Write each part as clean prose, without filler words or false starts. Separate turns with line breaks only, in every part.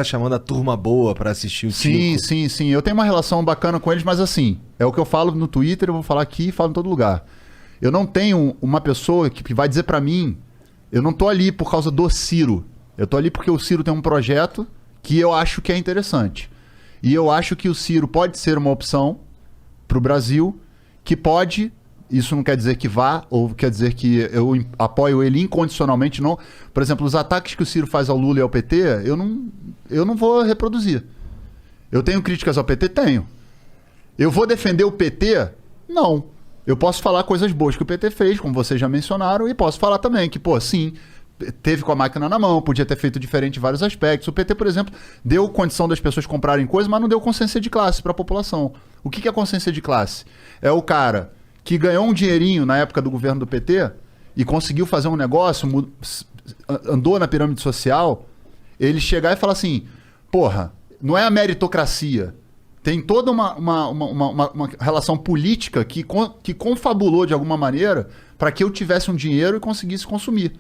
chamando a turma boa pra assistir o
Sim,
circo.
sim. Eu tenho uma relação bacana com eles, mas assim, é o que eu falo no Twitter, eu vou falar aqui e falo em todo lugar. Eu não tenho uma pessoa que vai dizer pra mim, eu não tô ali por causa do Ciro. Eu tô ali porque o Ciro tem um projeto que eu acho que é interessante. E eu acho que o Ciro pode ser uma opção pro Brasil, que pode, isso não quer dizer que vá, ou quer dizer que eu apoio ele incondicionalmente, não. Por exemplo, os ataques que o Ciro faz ao Lula e ao PT, eu não vou reproduzir. Eu tenho críticas ao PT? Tenho. Eu vou defender o PT? Não. Eu posso falar coisas boas que o PT fez, como vocês já mencionaram, e posso falar também que, pô, sim, teve com a máquina na mão, podia ter feito diferente em vários aspectos. O PT, por exemplo, deu condição das pessoas comprarem coisas, mas não deu consciência de classe para a população. O que é consciência de classe? É o cara que ganhou um dinheirinho na época do governo do PT e conseguiu fazer um negócio, andou na pirâmide social, ele chegar e falar assim, porra, não é a meritocracia. Tem toda uma relação política que confabulou de alguma maneira para que eu tivesse um dinheiro e conseguisse consumir.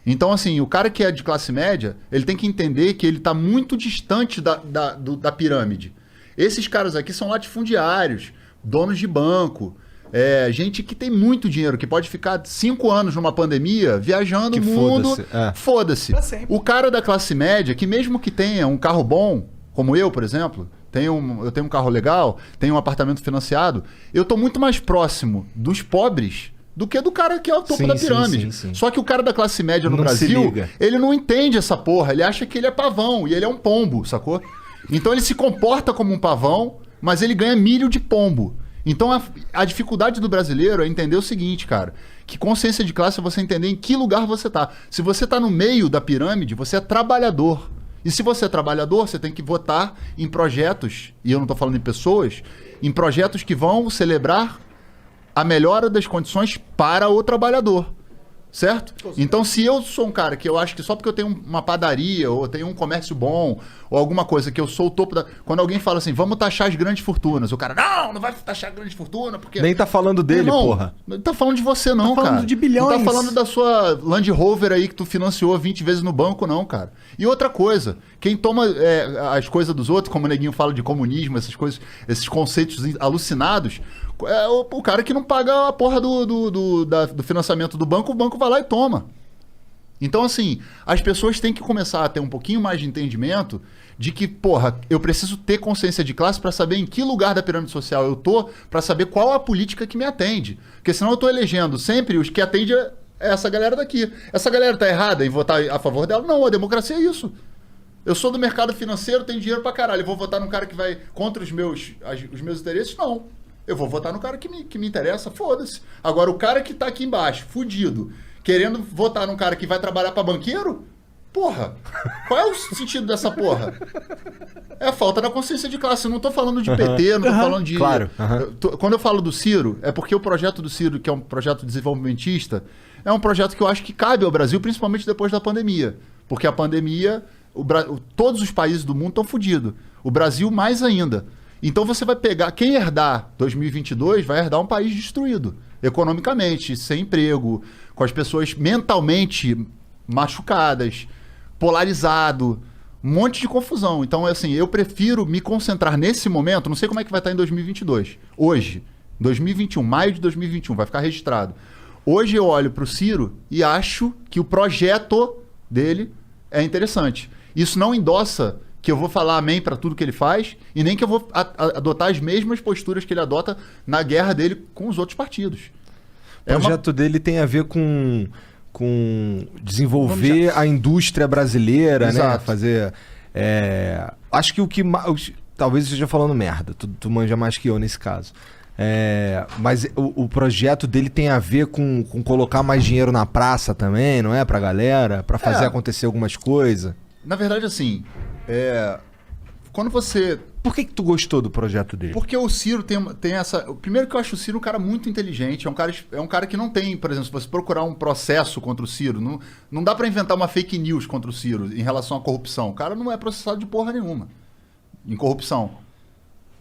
Então, assim, o cara que é de classe média, ele tem que entender que ele está muito distante da pirâmide. Esses caras aqui são latifundiários, donos de banco, gente que tem muito dinheiro, que pode ficar 5 anos numa pandemia viajando o mundo. Foda-se. O cara da classe média, que mesmo que tenha um carro bom, como eu, por exemplo, eu tenho um carro legal, tenho um apartamento financiado, eu tô muito mais próximo dos pobres do que do cara que é o topo da pirâmide.
Sim.
Só que o cara da classe média no Brasil, ele não entende essa porra, ele acha que ele é pavão e ele é um pombo, sacou? Então ele se comporta como um pavão, mas ele ganha milho de pombo. Então a dificuldade do brasileiro é entender o seguinte, cara, que consciência de classe é você entender em que lugar você tá. Se você tá no meio da pirâmide, você é trabalhador. E se você é trabalhador, você tem que votar em projetos, e eu não estou falando em pessoas, em projetos que vão celebrar a melhora das condições para o trabalhador. Certo? Então, se eu sou um cara que eu acho que só porque eu tenho uma padaria, ou tenho um comércio bom, ou alguma coisa que eu sou o topo da... Quando alguém fala assim, vamos taxar as grandes fortunas, o cara, não vai taxar grandes fortunas, porque...
Nem tá falando dele,
irmão,
porra.
Não tá falando de você, não, cara.
Tá falando de bilhões.
Não tá falando da sua Land Rover aí que tu financiou 20 vezes no banco, não, cara. E outra coisa, quem toma as coisas dos outros, como o Neguinho fala de comunismo, essas coisas, esses conceitos alucinados... É o cara que não paga a porra do financiamento do banco, o banco vai lá e toma. Então, assim, as pessoas têm que começar a ter um pouquinho mais de entendimento de que, porra, eu preciso ter consciência de classe para saber em que lugar da pirâmide social eu tô, para saber qual a política que me atende. Porque senão eu tô elegendo sempre os que atendem essa galera daqui. Essa galera tá errada em votar a favor dela? Não, a democracia é isso. Eu sou do mercado financeiro, tenho dinheiro pra caralho. Eu vou votar num cara que vai contra os meus interesses? Não. Eu vou votar no cara que me interessa, foda-se. Agora, o cara que tá aqui embaixo, fudido, querendo votar num cara que vai trabalhar pra banqueiro, porra, qual é o sentido dessa porra? É a falta da consciência de classe. Eu não tô falando de PT, não tô falando de...
Claro.
Quando eu falo do Ciro, é porque o projeto do Ciro, que é um projeto desenvolvimentista, é um projeto que eu acho que cabe ao Brasil, principalmente depois da pandemia. Porque a pandemia, todos os países do mundo estão fodidos. O Brasil mais ainda. Então você vai pegar... Quem herdar 2022 vai herdar um país destruído. Economicamente, sem emprego, com as pessoas mentalmente machucadas, polarizado, um monte de confusão. Então, assim, eu prefiro me concentrar nesse momento, não sei como é que vai estar em 2022. Hoje, 2021, maio de 2021, vai ficar registrado. Hoje eu olho para o Ciro e acho que o projeto dele é interessante. Isso não endossa que eu vou falar amém para tudo que ele faz e nem que eu vou adotar as mesmas posturas que ele adota na guerra dele com os outros partidos.
O projeto dele tem a ver com desenvolver a indústria brasileira,
Exato.
né? Fazer... acho que talvez eu esteja falando merda, tu manja mais que eu nesse caso. Mas o projeto dele tem a ver com colocar mais dinheiro na praça também, não é? Pra galera, pra fazer acontecer algumas coisas.
Na verdade, assim... Quando você...
Por que tu gostou do projeto dele?
Porque o Ciro tem essa... Primeiro que eu acho o Ciro um cara muito inteligente. É um cara que não tem... Por exemplo, se você procurar um processo contra o Ciro, não dá pra inventar uma fake news contra o Ciro em relação à corrupção. O cara não é processado de porra nenhuma em corrupção.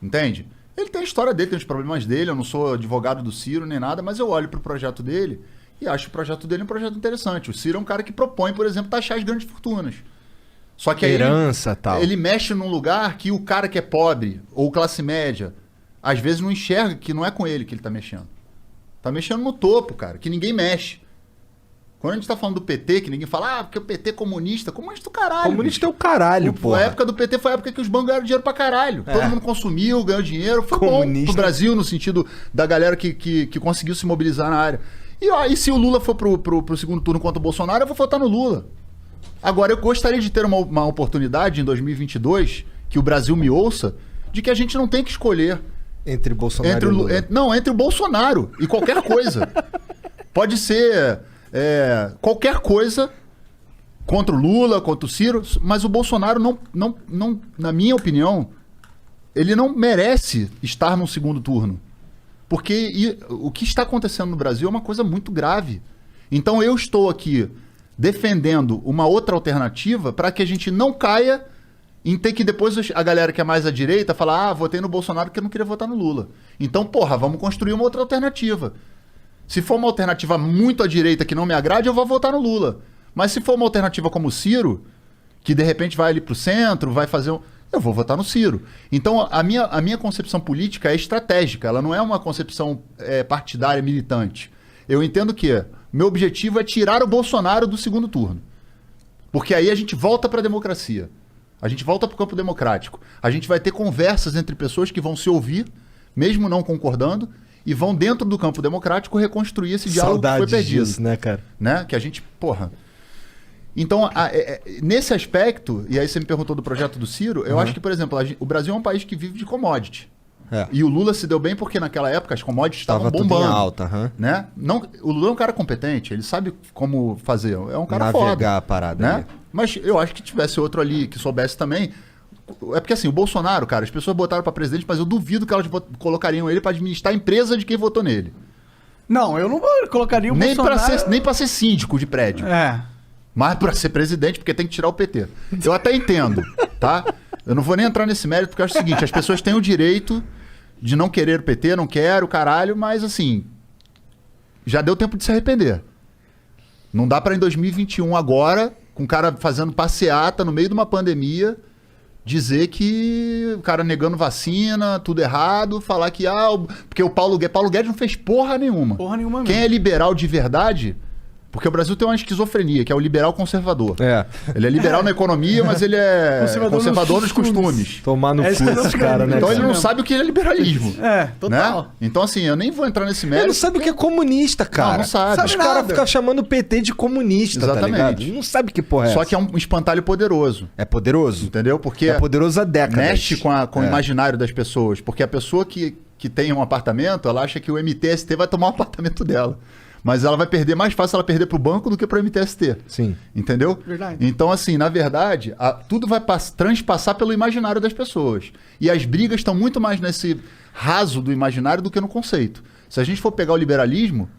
Entende? Ele tem a história dele, tem os problemas dele. Eu não sou advogado do Ciro nem nada, mas eu olho pro projeto dele e acho o projeto dele um projeto interessante. O Ciro é um cara que propõe, por exemplo, taxar as grandes fortunas. Só que aí
Herança e tal.
ele mexe num lugar que o cara que é pobre ou classe média, às vezes não enxerga que não é com ele que ele tá mexendo. Tá mexendo no topo, cara, que ninguém mexe. Quando a gente tá falando do PT, que ninguém fala, porque o PT é comunista. Comunista do caralho.
Comunista é o caralho, pô.
A época do PT foi a época que os bancos ganharam dinheiro pra caralho. Todo mundo consumiu, ganhou dinheiro. Foi bom pro Brasil, no sentido da galera que conseguiu se mobilizar na área. E se o Lula for pro segundo turno contra o Bolsonaro, eu vou votar no Lula. Agora, eu gostaria de ter uma oportunidade em 2022, que o Brasil me ouça, de que a gente não tem que escolher
entre Bolsonaro e Lula.
Entre o Bolsonaro e qualquer coisa. Pode ser qualquer coisa contra o Lula, contra o Ciro, mas o Bolsonaro não, na minha opinião, ele não merece estar no segundo turno. Porque o que está acontecendo no Brasil é uma coisa muito grave. Então eu estou aqui defendendo uma outra alternativa para que a gente não caia em ter que depois a galera que é mais à direita falar, votei no Bolsonaro porque eu não queria votar no Lula. Então, vamos construir uma outra alternativa. Se for uma alternativa muito à direita que não me agrade, eu vou votar no Lula. Mas se for uma alternativa como o Ciro, que de repente vai ali pro centro, vai fazer eu vou votar no Ciro. Então, a minha concepção política é estratégica, ela não é uma concepção partidária, militante. Eu entendo que meu objetivo é tirar o Bolsonaro do segundo turno. Porque aí a gente volta para a democracia. A gente volta para o campo democrático. A gente vai ter conversas entre pessoas que vão se ouvir, mesmo não concordando, e vão dentro do campo democrático reconstruir esse diálogo que foi perdido.
Disso, né, cara?
Né? Que a gente, Então, nesse aspecto, e aí você me perguntou do projeto do Ciro, eu acho que, por exemplo, o Brasil é um país que vive de commodity. E o Lula se deu bem porque naquela época as commodities estavam bombando. Tudo em
alta,
né? O Lula é um cara competente, ele sabe como fazer, é um cara foda.
Navegar a parada,
né?
Ali.
Mas eu acho que tivesse outro ali que soubesse também. É porque assim, o Bolsonaro, cara, as pessoas botaram pra presidente, mas eu duvido que elas colocariam ele pra administrar a empresa de quem votou nele.
Não, eu não colocaria o Bolsonaro...
Nem pra ser síndico de prédio. Mas pra ser presidente, porque tem que tirar o PT. Eu até entendo, tá? Eu não vou nem entrar nesse mérito, porque eu acho o seguinte, as pessoas têm o direito de não querer o PT, não quero, caralho, mas assim, já deu tempo de se arrepender. Não dá pra em 2021 agora, com o cara fazendo passeata no meio de uma pandemia, dizer que o cara negando vacina, tudo errado, falar que, porque o Paulo Guedes não fez porra nenhuma.
Porra nenhuma mesmo.
Quem é liberal de verdade... Porque o Brasil tem uma esquizofrenia, que é o liberal conservador. Ele é liberal na economia, mas ele é conservador nos costumes.
Tomar no cu esse cara, né?
Então ele não sabe o que é liberalismo.
Total.
Né? Então assim, eu nem vou entrar nesse mérito.
Ele não sabe o que é comunista, cara.
Não sabe.
Os caras ficam chamando o PT de comunista,
exatamente.
Tá ligado? Não sabe que porra é
Só
essa.
que é um espantalho poderoso.
É poderoso.
Entendeu? Porque
é poderoso há décadas.
Mexe com o imaginário das pessoas. Porque a pessoa que tem um apartamento, ela acha que o MTST vai tomar o apartamento dela. Mas ela vai perder mais fácil ela perder pro banco do que pro MTST.
Sim.
Entendeu?
Verdade.
Então, assim, na verdade, tudo vai transpassar pelo imaginário das pessoas. E as brigas estão muito mais nesse raso do imaginário do que no conceito. Se a gente for pegar o liberalismo,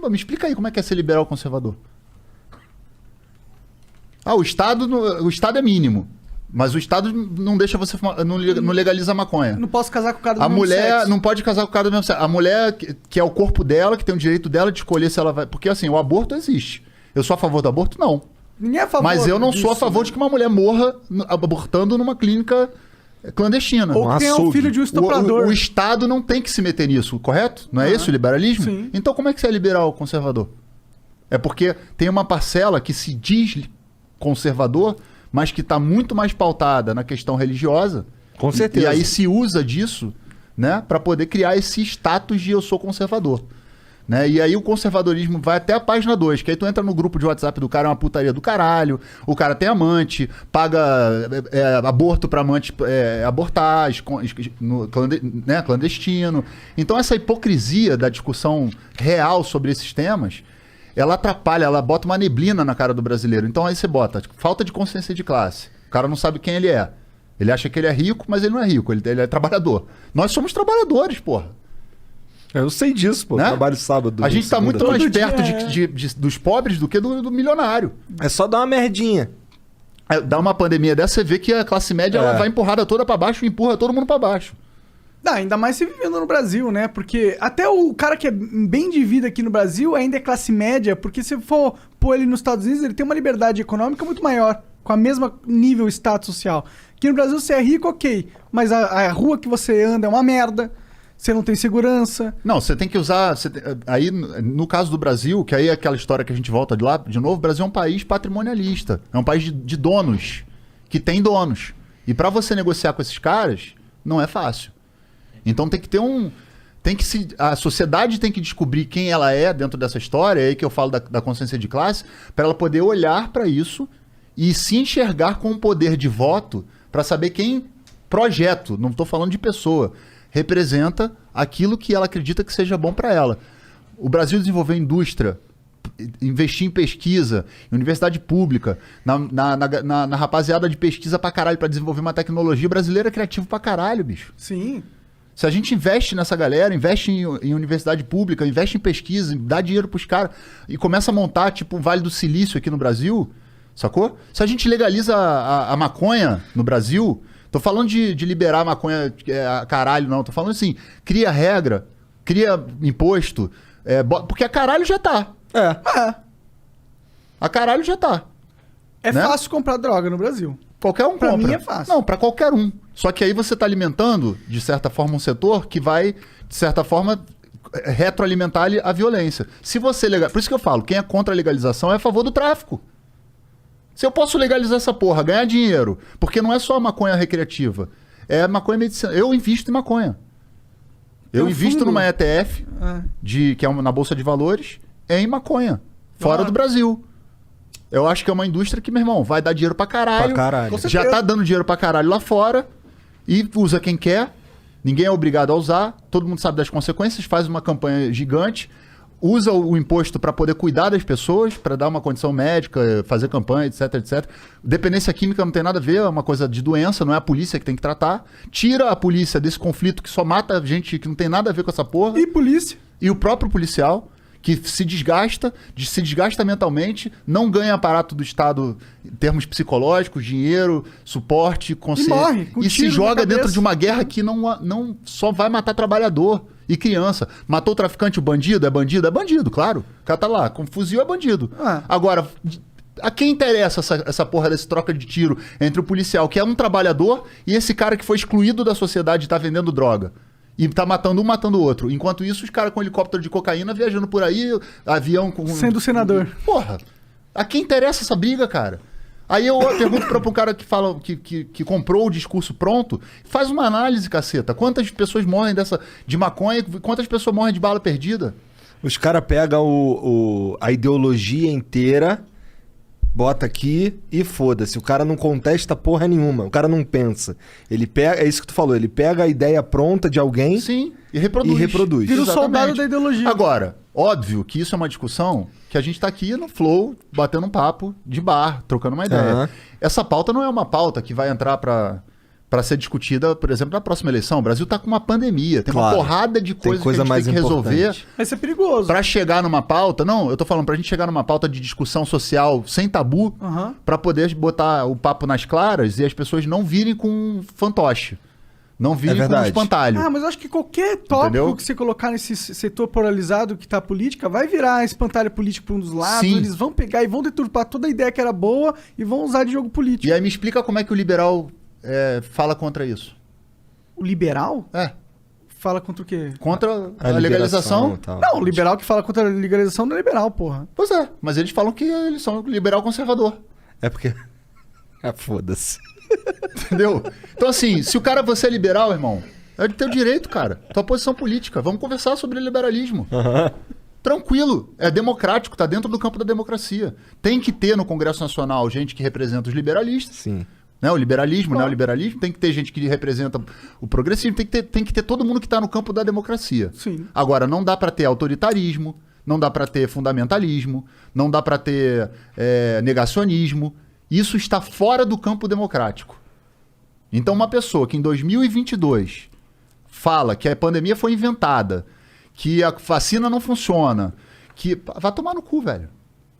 me explica aí como é que é ser liberal conservador. O Estado é mínimo. Mas o Estado não deixa você fumar, não legaliza a maconha.
Não posso casar com o cara do
mesmo sexo. A mulher não pode casar com o cara do mesmo sexo. A mulher que é o corpo dela, que tem o direito dela de escolher se ela vai... Porque assim, o aborto existe. Eu sou a favor do aborto? Não.
Ninguém é a favor
Mas eu não sou a favor de que uma mulher morra abortando numa clínica clandestina.
Ou que é um filho de um estuprador.
O Estado não tem que se meter nisso, correto? Não é esse o liberalismo?
Sim.
Então como é que você é liberal conservador? É porque tem uma parcela que se diz conservador, mas que está muito mais pautada na questão religiosa.
Com certeza.
E aí se usa disso, né, para poder criar esse status de eu sou conservador. Né? E aí o conservadorismo vai até a página 2, que aí tu entra no grupo de WhatsApp do cara, é uma putaria do caralho, o cara tem amante, paga aborto pra amante abortar, clandestino. Então essa hipocrisia da discussão real sobre esses temas, ela atrapalha, ela bota uma neblina na cara do brasileiro. Então aí você bota falta de consciência de classe. O cara não sabe quem ele é. Ele acha que ele é rico, mas ele não é rico, ele é trabalhador. Nós somos trabalhadores, porra.
Eu sei disso, pô. Né? Trabalho sábado.
A gente tá muito mais perto dos pobres do que do milionário.
É só dar uma merdinha.
Dá uma pandemia dessa, você vê que a classe média ela vai empurrada toda pra baixo e empurra todo mundo pra baixo.
Ainda mais se vivendo no Brasil, né? Porque até o cara que é bem de vida aqui no Brasil ainda é classe média, porque se for pôr ele nos Estados Unidos, ele tem uma liberdade econômica muito maior. com a mesma nível status social. Aqui no Brasil você é rico, ok, mas a rua que você anda é uma merda, você não tem segurança.
Não, você tem que usar... aí, no caso do Brasil, que aí é aquela história que a gente volta de lá, de novo, o Brasil é um país patrimonialista. É um país de donos, que tem donos. E para você negociar com esses caras, não é fácil. Então tem que ter a sociedade tem que descobrir quem ela é dentro dessa história, é aí que eu falo da consciência de classe, para ela poder olhar para isso e se enxergar com o poder de voto para saber quem projeto, não estou falando de pessoa, representa aquilo que ela acredita que seja bom para ela. O Brasil desenvolveu indústria, investir em pesquisa, em universidade pública, na rapaziada de pesquisa pra caralho, pra desenvolver uma tecnologia brasileira criativa pra caralho, bicho.
Sim.
Se a gente investe nessa galera, investe em universidade pública, investe em pesquisa, dá dinheiro pros caras e começa a montar, tipo, um Vale do Silício aqui no Brasil, sacou? Se a gente legaliza a maconha no Brasil, tô falando de liberar a maconha caralho, não, tô falando assim, cria regra, cria imposto, porque a caralho já tá. A caralho já tá.
É
né?
fácil comprar droga no Brasil.
Qualquer um
Pra
compra.
mim é fácil.
Não, pra qualquer um. Só que aí você tá alimentando, de certa forma, um setor que vai, de certa forma, retroalimentar a violência. Se você Por isso que eu falo, quem é contra a legalização é a favor do tráfico. Se eu posso legalizar essa porra, ganhar dinheiro, porque não é só maconha recreativa, é maconha medicinal. Eu invisto em maconha. Eu invisto
fundo.
numa ETF, que é na Bolsa de Valores, em maconha. Fora do Brasil. Eu acho que é uma indústria que, meu irmão, vai dar dinheiro pra caralho.
Pra caralho.
Com
Já tá dando dinheiro pra caralho lá fora. E usa quem quer. Ninguém é obrigado a usar. Todo mundo sabe das consequências. Faz uma campanha gigante. Usa o imposto pra poder cuidar das pessoas, pra dar uma condição médica, fazer campanha, etc, etc. Dependência química não tem nada a ver, é uma coisa de doença, não é a polícia que tem que tratar. Tira a polícia desse conflito que só mata gente que não tem nada a ver com essa porra.
E polícia?
E o próprio policial, que se desgasta mentalmente, não ganha aparato do Estado em termos psicológicos, dinheiro, suporte, consciência.
morre, com
E
tiro
se
na
joga
cabeça.
dentro de uma guerra que não só vai matar trabalhador e criança. Matou o traficante, o bandido? É bandido? É bandido, claro. O cara tá lá, com fuzil é bandido. Agora, a quem interessa essa porra desse troca de tiro entre o policial, que é um trabalhador, e esse cara que foi excluído da sociedade e tá vendendo droga? E tá matando um, matando o outro. Enquanto isso, os caras com helicóptero de cocaína viajando por aí, avião com...
Sendo senador.
Porra, a quem interessa essa briga, cara? Aí eu pergunto pra um cara que fala que comprou o discurso pronto, faz uma análise, caceta. Quantas pessoas morrem de maconha, quantas pessoas morrem de bala perdida?
Os caras pegam a ideologia inteira, bota aqui e foda-se. O cara não contesta porra nenhuma. O cara não pensa. Ele pega... É isso que tu falou. Ele pega a ideia pronta de alguém...
Sim, e reproduz.
Vira o
Exatamente.
soldado da ideologia.
Agora, óbvio que isso é uma discussão que a gente tá aqui no Flow, batendo um papo de bar, trocando uma ideia.
Aham.
Essa pauta não é uma pauta que vai entrar pra ser discutida, por exemplo, na próxima eleição. O Brasil tá com uma pandemia. Tem uma
Claro.
porrada de
Tem
coisas
coisa
que a gente
mais
tem que resolver.
importante.
Vai ser perigoso.
Pra chegar numa pauta, não, eu tô falando pra gente chegar numa pauta de discussão social sem tabu,
Aham.
pra poder botar o papo nas claras e as pessoas não virem com fantoche. Não virem com
verdade.
espantalho.
Ah, mas eu acho que qualquer tópico
Entendeu?
que você colocar nesse setor polarizado que tá a política vai virar espantalho político por um dos lados.
Sim.
Eles vão pegar e vão deturpar toda a ideia que era boa e vão usar de jogo político.
E aí me explica como é que o liberal fala contra isso.
O liberal
É,
fala contra o quê?
contra a
liberação
legalização.
e tal.
Não, o liberal que fala contra a legalização não é liberal, porra.
Pois é, mas eles falam que eles são liberal conservador.
É porque... foda-se.
Entendeu? Então assim, se o cara você é liberal, irmão, é de teu direito, cara. Tua posição política. Vamos conversar sobre liberalismo. Tranquilo, é democrático, tá dentro do campo da democracia. Tem que ter no Congresso Nacional gente que representa os liberalistas.
Sim.
Né? O liberalismo, neoliberalismo, tem que ter gente que representa o progressismo, tem que ter todo mundo que está no campo da democracia.
Sim.
Agora, não dá para ter autoritarismo, não dá para ter fundamentalismo, não dá para ter negacionismo. Isso está fora do campo democrático. Então, uma pessoa que em 2022 fala que a pandemia foi inventada, que a vacina não funciona, que... Vai tomar no cu, velho.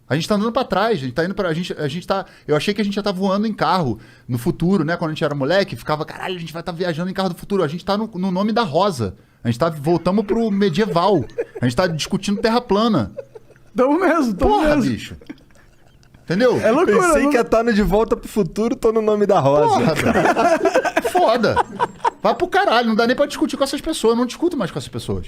A gente tá andando pra trás, a gente tá indo pra... A gente tá... Eu achei que a gente já tá voando em carro no futuro, né? Quando a gente era moleque, ficava, caralho, a gente vai estar viajando em carro do futuro. A gente tá no nome da rosa. A gente tá... Voltamos pro medieval. A gente tá discutindo terra plana.
Tamo mesmo, tamo
Porra,
mesmo.
bicho. Entendeu?
É loucura.
Pensei que ia estar no De Volta pro Futuro, tô no Nome da Rosa.
Porra, velho. Foda. Vai pro caralho, não dá nem pra discutir com essas pessoas. Eu não discuto mais com essas pessoas.